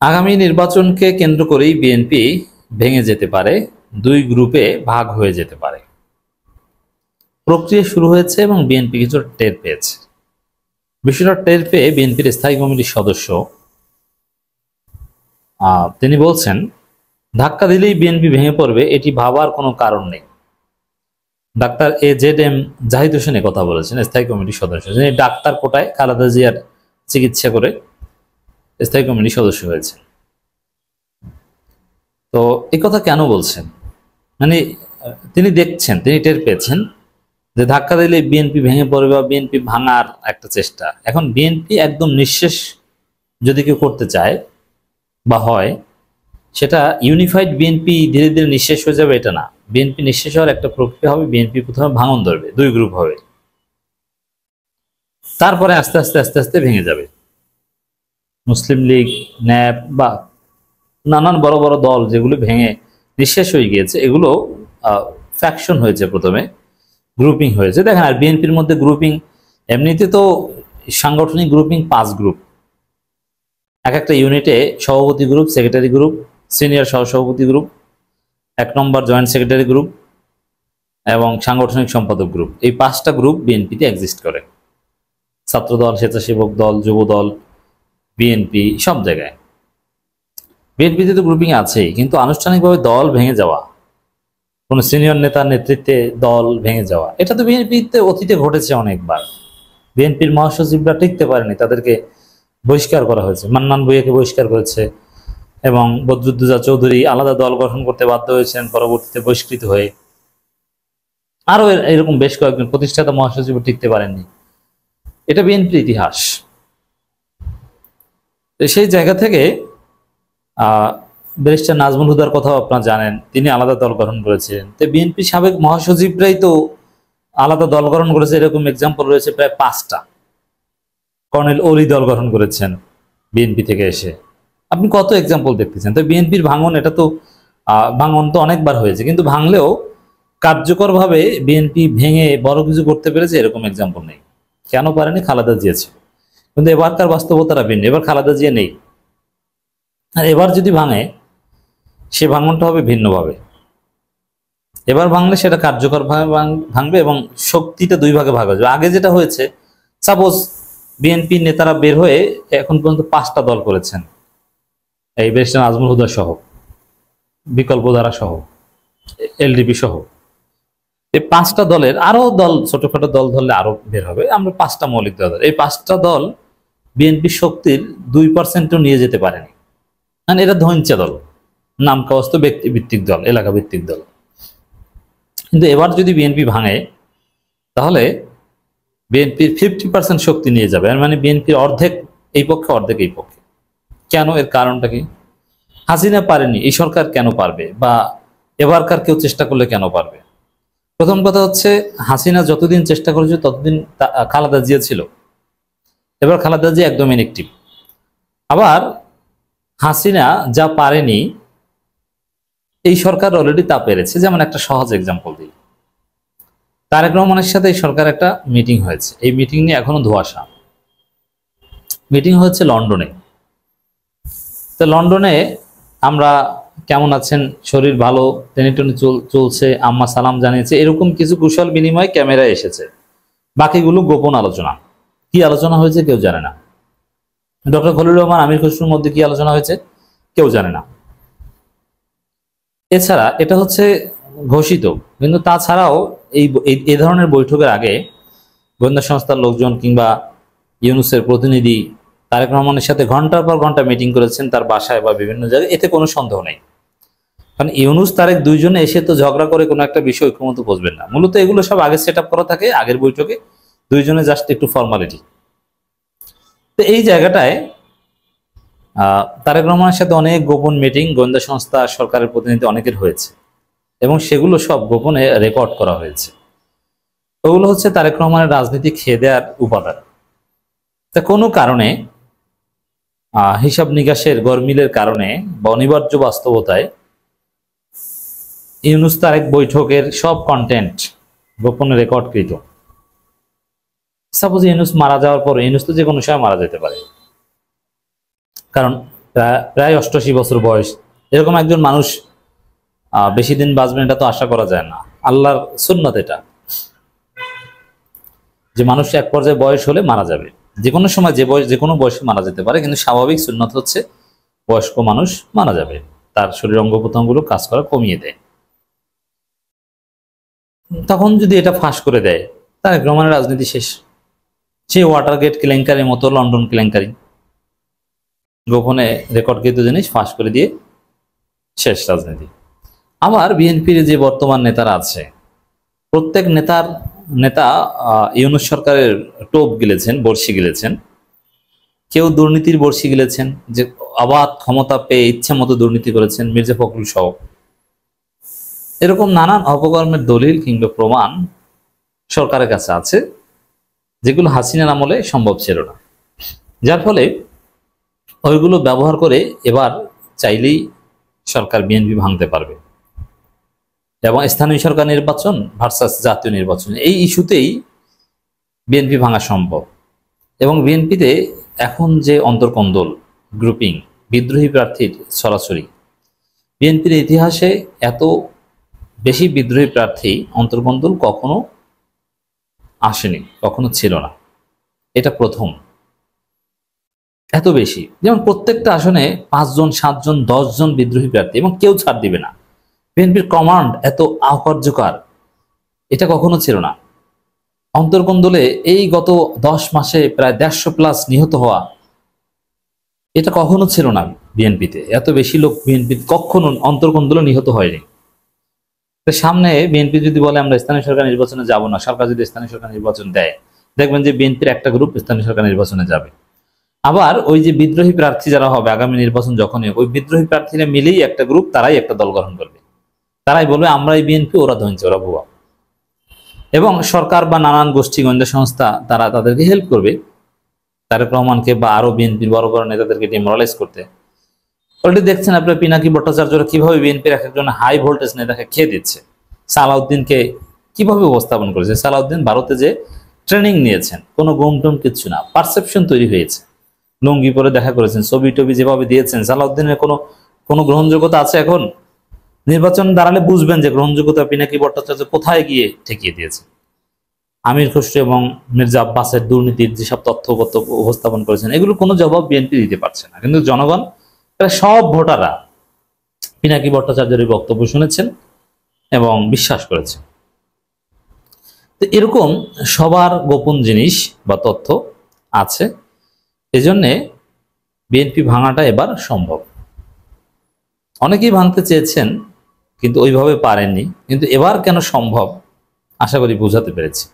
আগামী নির্বাচনকে কেন্দ্র করেই বিএনপি ভেঙে যেতে পারে, দুই গ্রুপে ভাগ হয়ে যেতে পারে। প্রক্রিয়া শুরু হয়েছে এবং বিএনপি কিছু টের পেয়েছে। বিষয়টা টের পেয়ে বিএনপির স্থায়ী কমিটির সদস্য তিনি বলছেন, ধাক্কা দিলেই বিএনপি ভেঙে পড়বে এটি ভাবার কোনো কারণ নেই। ডাক্তার AZM জাহিদ হোসেন কথা বলেছেন, স্থায়ী কমিটির সদস্য, যিনি ডাক্তার কোটায় খালেদা জিয়ার চিকিৎসা করে স্থায়ী কমিটির সদস্য হয়েছে। তো এই কথা কেন বলছেন? মানে তিনি দেখছেন, তিনি টের পেয়েছেন যে ধাক্কা দিলে বিএনপি ভেঙে পড়বে বা বিএনপি ভাঙার একটা চেষ্টা। এখন বিএনপি একদম নিঃশেষ যদি কেউ করতে চায় বা হয়, সেটা ইউনিফাইড বিএনপি ধীরে ধীরে নিঃশেষ হয়ে যাবে এটা না। বিএনপি নিঃশেষ হওয়ার একটা প্রক্রিয়া হবে, বিএনপি প্রথমে ভাঙন ধরবে, দুই গ্রুপ হবে, তারপরে আস্তে আস্তে আস্তে আস্তে ভেঙে যাবে। মুসলিম লীগ, ন্যাপ বা নানান বড় বড় দল যেগুলো ভেঙে নিঃশেষ হয়ে গিয়েছে, এগুলো ফ্যাকশন হয়েছে, প্রথমে গ্রুপিং হয়েছে। দেখেন, আর বিএনপির মধ্যে গ্রুপিং এমনিতে তো সাংগঠনিক গ্রুপিং 5 গ্রুপ, এক একটা ইউনিটে সভাপতি গ্রুপ, সেক্রেটারি গ্রুপ, সিনিয়র সহসভাপতি গ্রুপ, 1 নম্বর জয়েন্ট সেক্রেটারি গ্রুপ এবং সাংগঠনিক সম্পাদক গ্রুপ। এই 5টা গ্রুপ বিএনপিতে এক্সিস্ট করে। ছাত্রদল, স্বেচ্ছাসেবক দল, যুব দল, বিএনপি, সব জায়গায় বিএনপিতে তো গ্রুপিং আছেই, কিন্তু আনুষ্ঠানিকভাবে দল ভেঙে যাওয়া, কোনো সিনিয়র নেতার নেতৃত্বে দল ভেঙে যাওয়া, এটা তো বিএনপিতে অতীতে ঘটেছে অনেকবার। বিএনপির মহাসচিবরা টিকতে পারেনি, তাদেরকে বহিষ্কার করা হয়েছে। মান্নান ভূঁইয়াকে বহিষ্কার করেছে এবং বদরুদ্দোজা চৌধুরী আলাদা দল গঠন করতে বাধ্য হয়েছেন পরবর্তীতে বহিষ্কৃত হয়ে। আরো এরকম বেশ কয়েকজন প্রতিষ্ঠাতা মহাসচিব টিকতে পারেননি। এটা বিএনপির ইতিহাস। সেই জায়গা থেকে ব্যারিস্টার নাজমুল হুদার কথাও আপনারা জানেন, তিনি আলাদা দল গঠন করেছিলেন। তো বিএনপি সাবেক মহাসচিবরাই তো আলাদা দল গঠন করেছে, এরকম এক্সাম্পল রয়েছে প্রায় 5টা। কর্নেল অলি দল গঠন করেছেন বিএনপি থেকে এসে, আপনি কত এক্সাম্পল দেখতেছেন। তো বিএনপির ভাঙন, এটা তো ভাঙন তো অনেকবার হয়েছে, কিন্তু ভাঙলেও কার্যকরভাবে বিএনপি ভেঙে বড় কিছু করতে পেরেছে এরকম এক্সাম্পল নেই। কেন পারেনি? খালেদা জিয়া ছিল। কিন্তু এবারকার বাস্তবতাটা ভিন্ন, এবার খালেদা জিয়া নেই। আর এবার যদি ভাঙে, সে ভাঙনটা হবে ভিন্নভাবে। এবার ভাঙলে সেটা কার্যকরভাবে ভাঙবে এবং শক্তিটা 2 ভাগে ভাগ হয়ে যাবে। আগে যেটা হয়েছে, সাপোজ বিএনপি নেতারা বের হয়ে এখন পর্যন্ত 5টা দল করেছেন, এই ব্যারিস্টার নাজমুল হুদা সহ, বিকল্প ধারা সহ, এলডিপি সহ। এই 5টা দলের আরো দল, ছোটখাটো দল ধরলে আরো বের হবে। আমরা 5টা মৌলিক দল, এই 5টা দল বিএনপি শক্তির 2% নিয়ে যেতে পারেনি। মানে এরা ধৈঞ্চা দল, নাম কাওয়াস্ত ব্যক্তি ভিত্তিক দল, এলাকা ভিত্তিক দল। কিন্তু এবার যদি বিএনপি ভাঙে, তাহলে বিএনপির 50% শক্তি নিয়ে যাবে। মানে বিএনপির অর্ধেক এই পক্ষে, অর্ধেক এই পক্ষে। কেন? এর কারণটা কি? হাসিনা পারেনি, এই সরকার কেন পারবে? বা এবারকার কেউ চেষ্টা করলে কেন পারবে? প্রথম কথা হচ্ছে, হাসিনা যতদিন চেষ্টা করেছে ততদিন খালেদা জিয়া ছিল। এবার খালেদা জিয়া একদম ইনএক্টিভ। আবার হাসিনা যা পারেনি, এই সরকার অলরেডি তা পেরেছে। যেমন একটা সহজ এক্সাম্পল দিই, তারেক রহমানের সাথে এই সরকার একটা মিটিং হয়েছে, এই মিটিং নিয়ে এখনো ধোঁয়াশা। মিটিং হচ্ছে লন্ডনে। তো লন্ডনে আমরা কেমন আছেন, শরীর ভালো, টেনে টেনে চলছে, আম্মা সালাম জানিয়েছে, এরকম কিছু কুশল বিনিময় ক্যামেরায় এসেছে। বাকিগুলো গোপন আলোচনা। কি আলোচনা হয়েছে কেউ জানে না। ডক্টর খলিলুর রহমান, আমির খসরুর মধ্যে কি আলোচনা হয়েছে কেউ জানে না। এছাড়া এটা হচ্ছে ঘোষিত, কিন্তু তাছাড়াও এই ধরনের বৈঠকের আগে গোয়েন্দা সংস্থার লোকজন কিংবা ইউনূসের প্রতিনিধি তারেক রহমানের সাথে ঘন্টার পর ঘন্টা মিটিং করেছেন, তার বাসায় বা বিভিন্ন জায়গায়। এতে কোনো সন্দেহ নেই, কারণ ইউনূস তারেক দুইজনে এসে তো ঝগড়া করে কোনো একটা বিষয় ঐক্যমত বুঝবেন না। মূলত এগুলো সব আগে সেট আপ করা থাকে, আগের বৈঠকে দুইজনে জাস্ট একটু ফর্মালিটি। তো এই জায়গাটায় তারেক রহমানের সাথে অনেক গোপন মিটিং গোয়েন্দা সংস্থা, সরকারের প্রতিনিধি অনেকের হয়েছে এবং সেগুলো সব গোপনে রেকর্ড করা হয়েছে। ওগুলো হচ্ছে তারেক রহমানের রাজনীতি খেয়ে দেওয়ার উপাদান। তা কোনো কারণে, হিসাব নিকাশের গরমিলের কারণে বা অনিবার্য বাস্তবতায়, ইউনূস তারেক বৈঠকের সব কন্টেন্ট গোপনে রেকর্ডকৃত। সাপোজ ইউনূস মারা যাওয়ার পর, ইউনূস তো যে কোনো সময় মারা যেতে পারে, কারণ প্রায় 88 বছর বয়স, এরকম একজন মানুষ বেশি দিন বাঁচবেন এটা তো আশা করা যায় না। আল্লাহর সুন্নাত এটা, যে মানুষ এক পর্যায়ে বয়স হলে মারা যাবে, যে কোনো সময় যে কোনো বয়সে মারা যেতে পারে, কিন্তু স্বাভাবিক সুন্নাত হচ্ছে বয়স্ক মানুষ মারা যাবে, তার শরীর অঙ্গ প্রত্যঙ্গগুলো কাজ করা কমিয়ে দেয়। তখন যদি এটা ফাঁস করে দেয়, তারেক রহমানের রাজনীতি শেষ। সে ওয়াটারগেট কেলেঙ্কারির মতো, লন্ডন কেলেঙ্কারি, গোপনে রেকর্ডকৃত জিনিস ফাঁস করে দিয়ে শেষ রাজনীতি। আবার বিএনপির যে বর্তমান নেতারা আছে, প্রত্যেক নেতা ইউনূস সরকারের টোপ গিলেছেন, বর্ষি গিলেছেন। কেউ দুর্নীতির বর্ষি গিলেছেন, যে অবাধ ক্ষমতা পেয়ে ইচ্ছা মতো দুর্নীতি করেছেন, মির্জা ফখরুল সহ। এরকম নানান অপকর্মের দলিল কিংবা প্রমাণ সরকারের কাছে আছে, যেগুলো হাসিনার আমলে সম্ভব ছিল না। যার ফলে ওইগুলো ব্যবহার করে এবার চাইলেই সরকার বিএনপি ভাঙতে পারবে। এবং স্থানীয় সরকার নির্বাচন ভার্সাস জাতীয় নির্বাচন, এই ইস্যুতেই বিএনপি ভাঙা সম্ভব। এবং বিএনপিতে এখন যে অন্তর্কন্দল, গ্রুপিং, বিদ্রোহী প্রার্থীর সরাসরি, বিএনপির ইতিহাসে এত বেশি বিদ্রোহী প্রার্থী অন্তর্কন্দল কখনো আসেনি, কখনো ছিল না, এটা প্রথম। এত বেশি, যেমন প্রত্যেকটা আসনে 5 জন 7 জন 10 জন বিদ্রোহী প্রার্থী, এবং কেউ ছাড় দিবে না। বিএনপির কমান্ড এত অকার্যকর, এটা কখনো ছিল না। অন্তর্কন্দলে এই গত 10 মাসে প্রায় 150+ নিহত হওয়া, এটা কখনো ছিল না বিএনপিতে। এত বেশি লোক বিএনপি কখনো অন্তর্কন্দলে নিহত হয়নি। সামনে বিএনপি যদি বলে আমরা স্থানীয় সরকার নির্বাচনে যাব না, সরকার যদি স্থানীয় সরকার নির্বাচন দেয়, দেখবেন যে বিএনপির একটা গ্রুপ স্থানীয় সরকার নির্বাচনে যাবে। আবার ওই যে বিদ্রোহী প্রার্থী যারা হবে আগামী নির্বাচন যখনই, ওই বিদ্রোহী প্রার্থীরা মিলেই একটা গ্রুপ, তারাই একটা দল গঠন করবে, তারাই বলবে আমরাই বিএনপি, ওরা ধনছে, ওরা ভুয়া। এবং সরকার বা নানান গোষ্ঠী গোয়েন্দা সংস্থা তারা তাদেরকে হেল্প করবে, তারেক রহমানকে বা আরো বিএনপির বড় বড় নেতাদেরকে ডিমোরালাইজ করতে। অলরেডি দেখছেন আপনার পিনাকি ভট্টাচার্যরা কিভাবে বিএনপির এক একজন হাই ভোল্টেজ নেতাকে খেয়ে দিচ্ছে। সালাউদ্দিনকে কিভাবে উপস্থাপন করেছে, সালাউদ্দিন ভারতে যে ট্রেনিং নিয়েছেন, কোনো গুমটুম কিচ্ছু না, পারসেপশন তৈরি হয়েছে। লুঙ্গি পরে দেখা করেছেন, ছবি টবি যেভাবে দিয়েছেন, সালাউদ্দিনের কোনো গ্রহণযোগ্যতা আছে? এখন নির্বাচন দাঁড়ালে বুঝবেন যে গ্রহণযোগ্যতা পিনাকি ভট্টাচার্য কোথায় গিয়ে ঠেকিয়ে দিয়েছে। আমির খসরু এবং মির্জা আব্বাসের দুর্নীতির যেসব তথ্যপত্র উপস্থাপন করেছেন, এগুলো কোনো জবাব বিএনপি দিতে পারছে না। কিন্তু জনগণ, প্রায় সব ভোটাররা পিনাকি ভট্টাচার্যের বক্তব্য শুনেছেন এবং বিশ্বাস করেছেন। তো এরকম সবার গোপন জিনিস বা তথ্য আছে, এজন্যে বিএনপি ভাঙাটা এবার সম্ভব। অনেকেই ভাঙতে চেয়েছেন কিন্তু ওইভাবে পারেননি, কিন্তু এবার কেন সম্ভব আশা করি বোঝাতে পেরেছি।